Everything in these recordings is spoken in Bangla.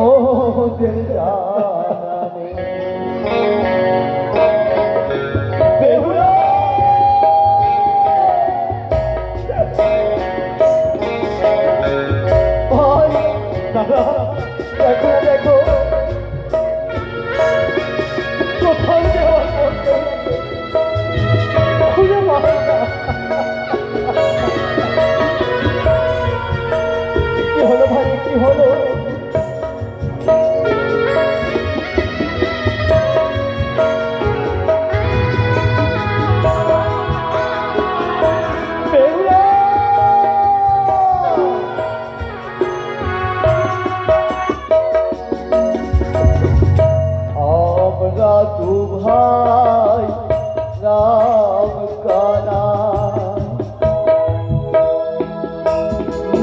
মোদের জানানে বেহুলা ভাই দাদা দেখো দেখো কোথাও যাওয়ার করতে খুঁজে পাবে না। কি হলো ভাই কি হলো? আমরা দু ভাই রাম কানা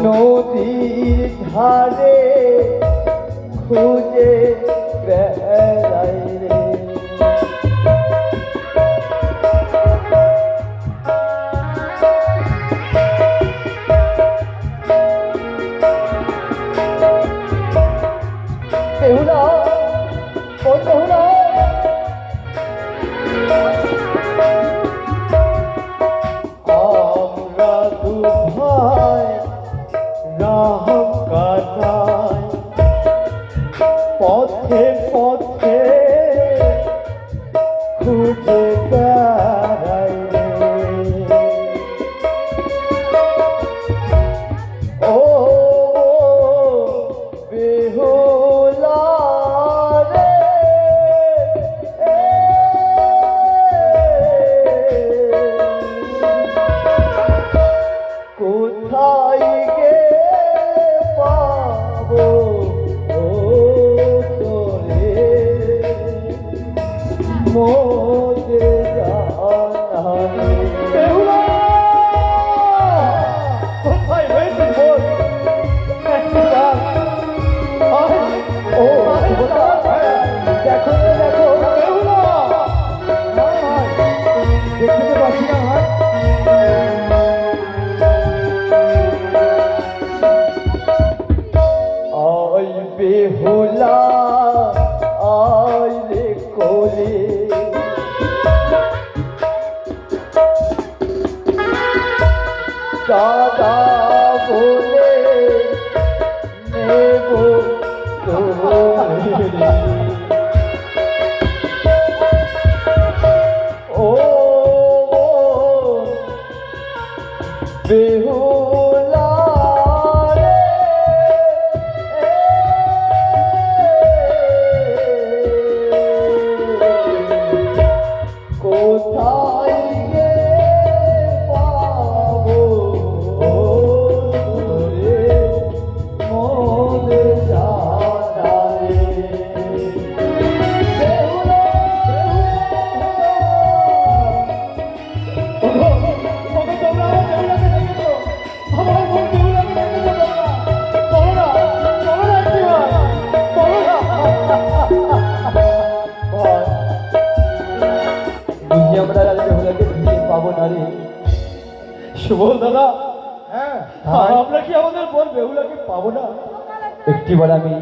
নদীর ধারে খুঁজে বেড়াই রে। বেহুলা ও বেহুলা আমরা দু ভাই রাম কানাই পথে পথে খুঁজে বেড়াই রে। ও বেহুলা রে কোথায় গে পাবো ও তোরে মোদে জানানে। বেহুলা কোথায় হয়েছে বল একটু ডাক। ও বেহুলা দেখো তো দেখো বেহুলা দেখতে পাচ্ছি না ভাই। আই বেহুলা আই রে কোলে দাদা বলে নেব তোরে। ও বেহুলা রে কোথায় গে পাবো তোরে মোদে জানানে। বেহুলা ওগো ওগো তোমরা বেহুলাকে দেখেছো? আমার বোন বেহুলাকে দেখেছো তোমরা? বলো না বলো না একটু বলো না। ভাই বুঝি আমরা আর বেহুলাকে ফিরে পাবো না রে। সুবল দাদা হ্যাঁ আমরা কি আমাদের বোন বেহুলাকে পাবো না? একটিবার আমি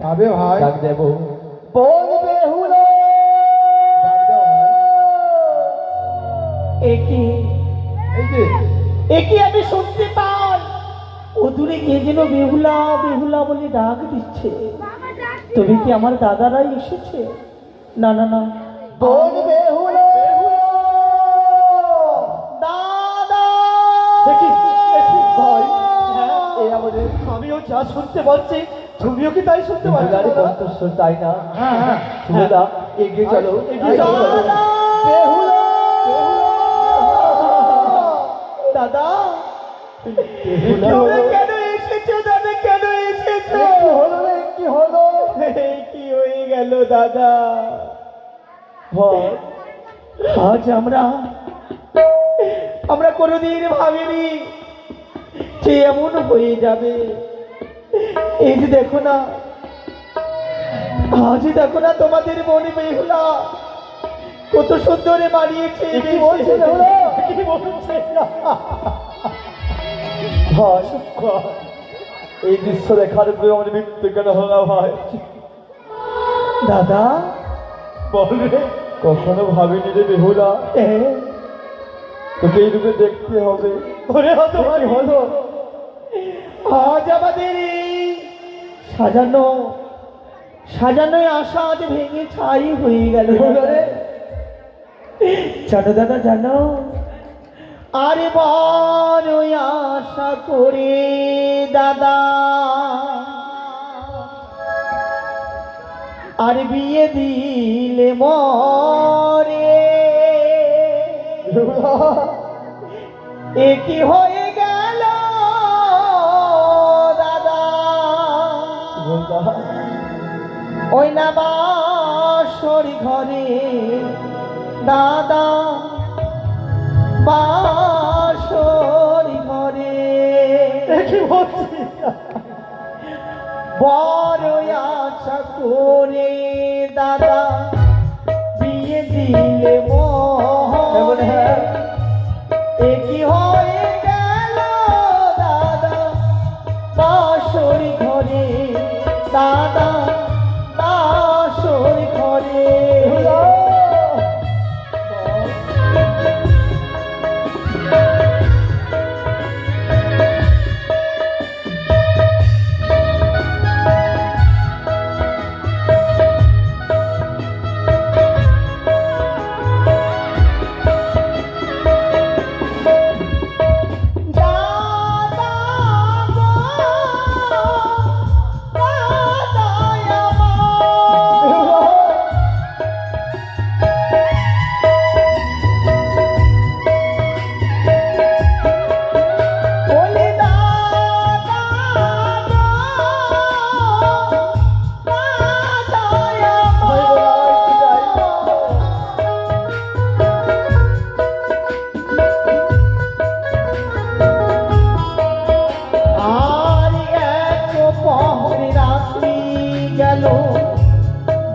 পাবে ভাই, ডাক দেব বোন বেহুলা। ডাক দাও ভাই। একি এই যে একি আমি শুনতে পাই ও দূরে কে যেন বেহুলা বেহুলা বলে ডাক দিচ্ছে। তবে কি আমার দাদারাই এসেছে? না না না, বোন বেহুলা দাদা ভাই হ্যাঁ, এ আমাদের আমিও যা শুনতে পাচ্ছি তুমিও কি তাই শুনতে পাচ্ছ? বেহুলারই কণ্ঠস্বর তাই না? হ্যাঁ হ্যাঁ সুবলদা এগিয়ে চলো এগিয়ে চলো। দাদা! বেহুলা দাদা বেহুলা তুমি হলো। কেন এসেছো? দাদা কেন এসেছো? কি হলো রে কি হলো? এই কি হয়ে গেল দাদা? ভাই আজ আমরা কোনোদিন ভাবিনি যে এমন হয়ে যাবে। এই যে দেখো না, আজ দেখো না তোমাদের বোন বেহুলা কত সুন্দরে বানিয়েছে। কি বলছে বেহুলা? কি বলছে? ভাই এই দৃশ্য দেখার পরে আমার মৃত্যু কেন হলো ভাই? দাদা বল রে, কখনো ভাবিনি রে বেহুলা তোকে এই রূপে দেখতে হবে। ওরে হতো কি হলো? আজ আমাদের এই সাজানো সাজানোয় আশা আজ ভেঙে ছাই হয়ে গেল রে। জানো দাদা জানো, আরে বড় আশা করে দাদা আর বিয়ে দিলে মরে একই হয়ে গেল দাদা ওই না বাসরি ঘরে দাদা বাসরি ঘরে বড় আশা করে দাদা বিয়ে দিলে মরে একই হয়ে গেল দাদা বাসরি ঘরে দাদা বাসরি ঘরে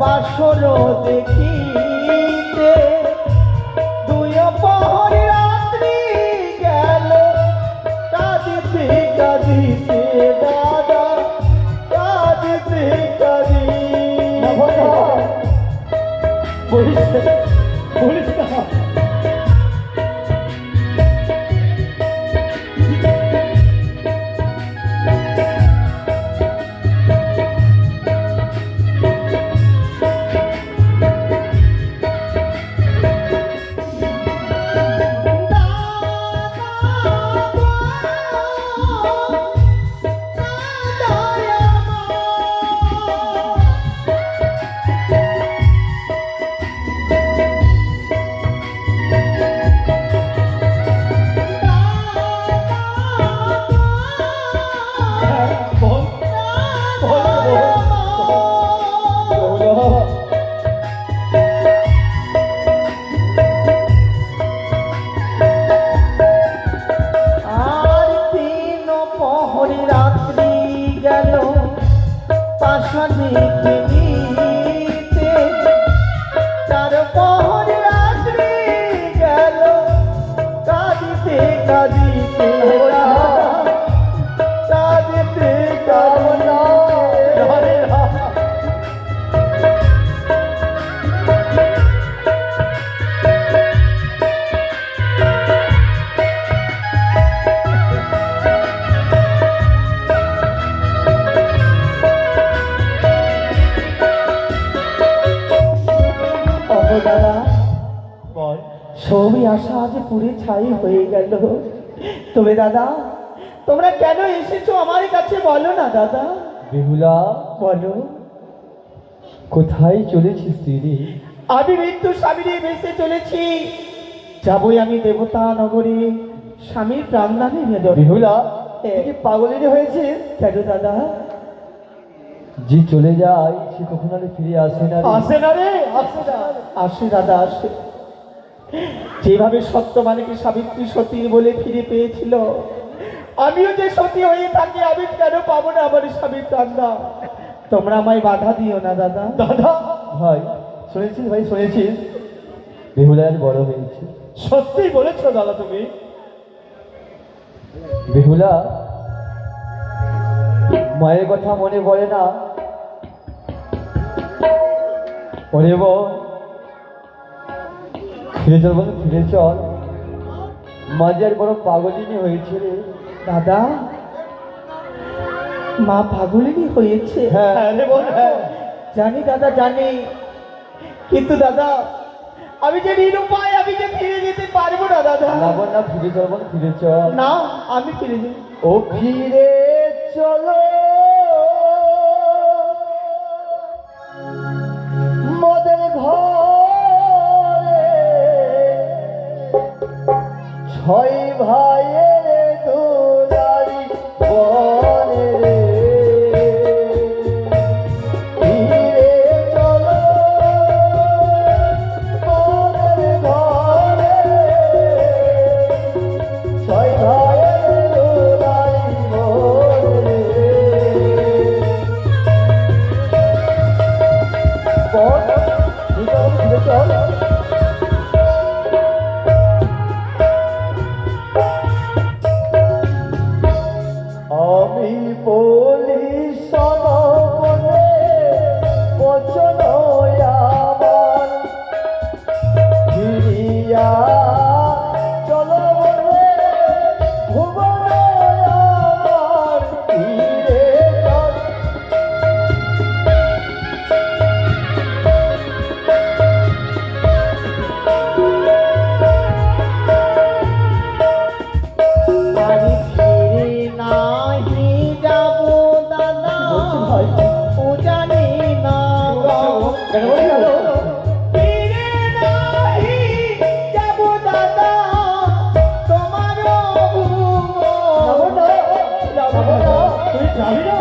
বাসর দেখিতে দুই পহর রাত্রি গেল কাঁদিতে কাঁদিতে দাদা কাঁদিতে কাঁদিতে বলিস বলিস না দাদা বল সবই আশা আজ পুরে ছাই হয়ে গেল। তবে দাদা তোমরা কেন এসেছো আমার কাছে বলো না দাদা। বেহুলা বলো। কোথায় চলেছিস তুই রে? আমি মৃত্যু স্বামীরে ভেসে চলেছি, যাবই আমি দেবতা নগরে স্বামীর প্রাণদানে ভেদর। বেহুলা তুই কি পাগলেরই হয়েছিস? কেন দাদা? যে চলে যায় সে কখনো আর ফিরে আসে না রে। আসে না রে, আসে না। আসে দাদা আসে। যেভাবে সত্য মানেকে সাবিত্রী সতী বলে ফিরে পেয়েছিল, আমিও যে সতী হয়ে থাকি আমি কেন পাবো না আমার স্বামীর প্রাণদা? তোমরা আমায় বাধা দিও না দাদা। দাদা ভাই শুনেছিস ভাই শুনেছিস বেহুলার বড় হয়েছে। সত্যি বলেছো দাদা তুমি? বেহুলা মায়ের কথা মনে পড়ে না? ওরে বোন, ফিরে চল বল, ফিরে চল। মাঝে আর বড় পাগলিনী হয়েছে রে। দাদা, মা পাগলিনী হয়েছে? হ্যাঁ রে বোন, হ্যাঁ। জানি দাদা, জানি, কিন্তু দাদা আমি যে নিরুপায়, আমি যে ফিরে যেতে পারবো না দাদা। না বোন না, ফিরে চল বল, ফিরে চল। না, আমি ফিরে যাই। ও ফিরে চলো মদের ঘরে, ছয় ভাইয়ের দুলারি বনে রে। ফিরে চলো মদের ঘরে, ছয় ভাইয়ের দুলারি বনে রে। বল, ফিরে চল। আমি বলি সনমনে বচন আমার, ফিরিয়া চলো বলে ভুবন আমার। ফিরে চল। বাড়ি ফিরে নাহি যাবো দাদা, বলছি ভাই। ও জানি না। কেন বলি গেল? ফিরে নাহি যাবো দাদা, তোমারও ভুবন। তুই যাবি না?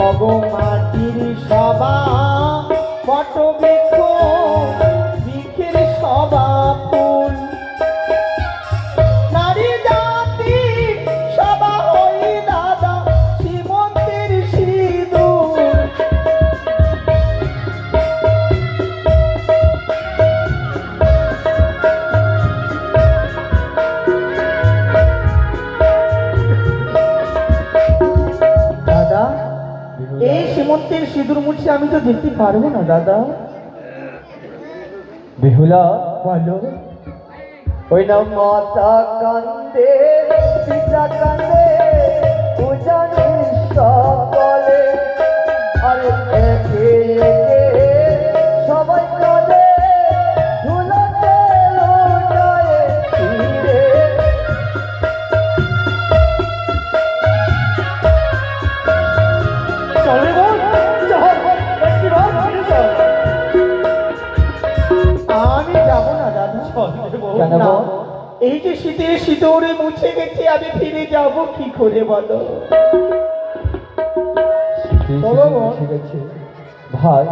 অগো মাটির সভা, বট বৃক্ষ, বৃক্ষের সভা ফুল, নারী জাতি সভা হই দাদা, সীমন্তের সিঁদুর। দাদা, এই সীমন্তের সিঁদুর মুছে আমি তো দেখতে পারবো না দাদা। বেহুলা, বলো। ওই না মাতা কান্দে, পিতা কান্দে, উজানি সকলে, আরে একে একে সবাই কাঁদে, ধুলাতে লুটায়ে ফিরে। চল রে বোন, চল, একটিবার ফিরে চল। আমি যাবো না দাদা। কেন না, বোন? এই যে শীতের সিঁদুরে মুছে গেছে, আমি ফিরে যাব কি করে বলো? চলো বোন। ঠিক আছে ভাই,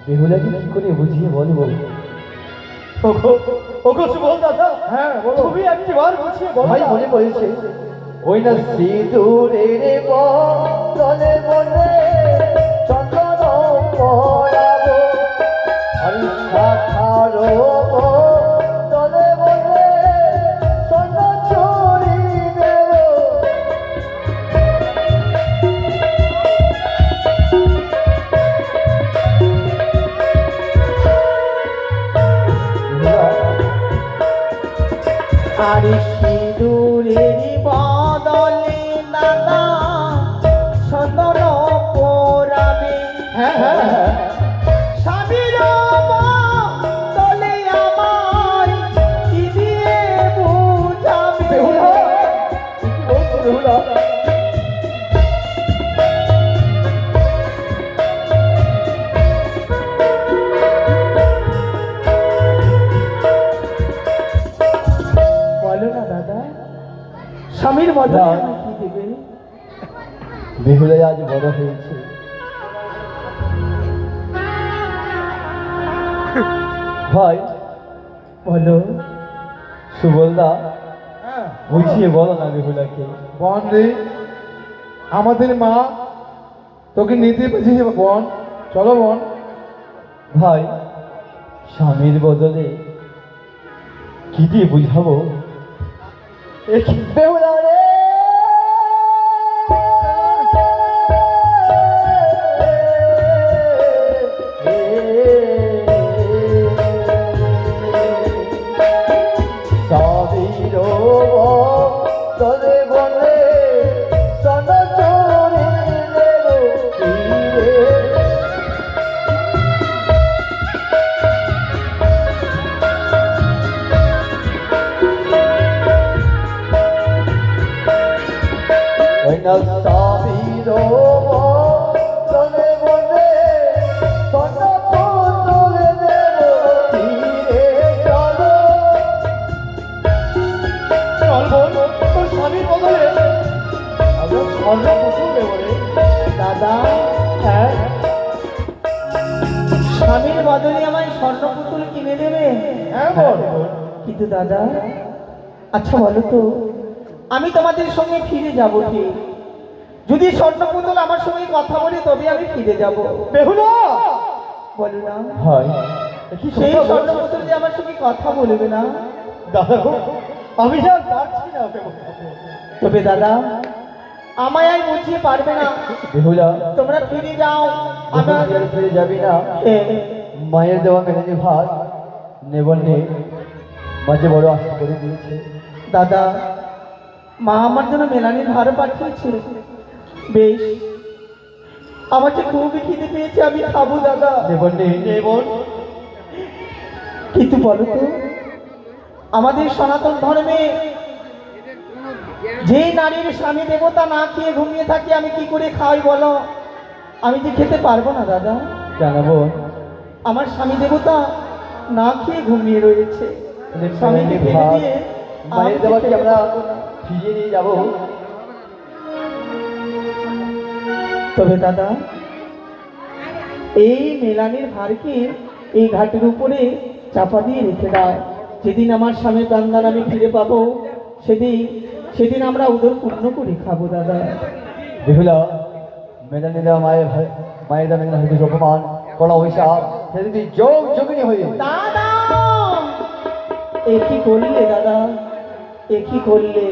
বেহুলাকে কি করে বুঝিয়ে বলবো? ওগো সুবল দাদা, হ্যাঁ বলো। তুমি একবার বুঝিয়ে বলো। ভাই মনে পড়েছে, ওই না সিঁদুরের বদলে মনে চন্দন পরাবো, আরে শাখারো দলে মনে চন্দন চুরি দেবো। আর সিঁদুরের বদলে দাদা চন্দন পরাবে। হ্যাঁ হ্যাঁ হ্যাঁ, স্বামীর বদলে আমায় কি দিয়ে বুঝাবে? বেহুলা, কি বলছো বেহুলা? বলো না দাদা, স্বামীর বদলে না। আমায় কি দেবে? বেহুলাই আজ বড় হয়েছে, ভাই বলো। সুবলদা, হ্যাঁ বুঝিয়ে বলো না বেহুলাকে। বোন রে, আমাদের মা তোকে নিতে পেয়েছে বোন। চলো বোন। ভাই স্বামীর বদলে কি দিয়ে বুঝাবো? বেহুলা রে স্বামীর বদলে বলে সন চোরে দেব ফিরে। স্বামীর বদলে বলে সন চোরে দেব ফিরে। চলো চল বোন, তোর স্বামীর বদলে আমরা স্বর্ণ পুতুল দেবো রে। দাদা, হ্যাঁ স্বামীর বদলে আমায় স্বর্ণ পুতুল কিনে দেবে? হ্যাঁ বল। কিন্তু দাদা, আচ্ছা বলো তো, আমি তোমাদের সঙ্গে ফিরে যাব ঠিক, যদি স্বর্ণ পুতুল আমার সঙ্গে কথা বলে তবে আমি ফিরে যাব। বেহুলা বলো না, হয় সেই স্বর্ণ পুতুল যে আমার সঙ্গে কথা বলবে না? দাদা গো, আমি আর পারছি না বেহুলা। তবে দাদা, আমায় আর বুঝিয়ে পারবে না, বেহুলা, তোমরা ফিরে যাও। আমার আমার ফিরে যাবি না। মায়ের দেওয়া মেলানি ভাত নেবন্নে মাঝে বড় আশা করে দিয়েছে। দাদা, মা আমার জন্য মেলানির ভার পাঠিয়েছে। বেশ, আমার যে খুবই খিদে পেয়েছে, আমি খাবো দাদা। নেবন্নে দেবন কিন্তু বলো তো, আমাদের সনাতন ধর্মে যে নারীর স্বামী দেবতা না খেয়ে ঘুমিয়ে থাকে, আমি কি করে খাই বলো? আমি যে খেতে পারবো না দাদা। জানাবো আমার স্বামী দেবতা না খেয়ে ঘুমিয়ে রয়েছে। স্বামীকে ফেলে ভাত দিয়ে মায়ের আমি দেওয়া কি খেতে আমরা পারবো না। ফিরিয়ে নিয়ে যাবো? তবে দাদা, এই মেলানির ভারকে এই ঘাটের উপরে চাপা দিয়ে রেখে দাও। যেদিন আমার স্বামী প্রাণদান আমি ফিরে পাবো, সেদিন আমরা উদর পূর্ণ করে খাবো দাদা। বেহুলা, মেলানি দেওয়া মায়ের দেওয়া মেলানি হয়তো অপমান করা অভিশাপ, সেদিন তুই যোগ যোগিনী হয়ে দাদা, এ কি করলে দাদা, এ কি করলে?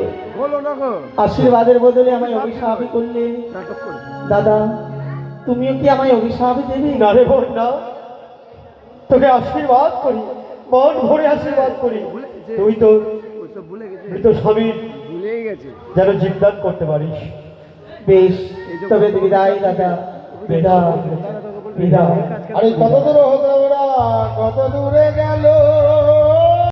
আশীর্বাদের বদলে আমায় অভিশাপ করলে। দাদা, তুমিও কি আমায় অভিশাপ দেবে? না রে বোন না, তোকে আশীর্বাদ করি, মন ভরে আশীর্বাদ করি। তুই তো মৃত স্বামীর যেন জীবদান করতে পারিস। বেশ, তবে বিদায় দাদা, বিদায়, বিদায়। আরে কত দূর হতো ওরা, কত দূরে গেল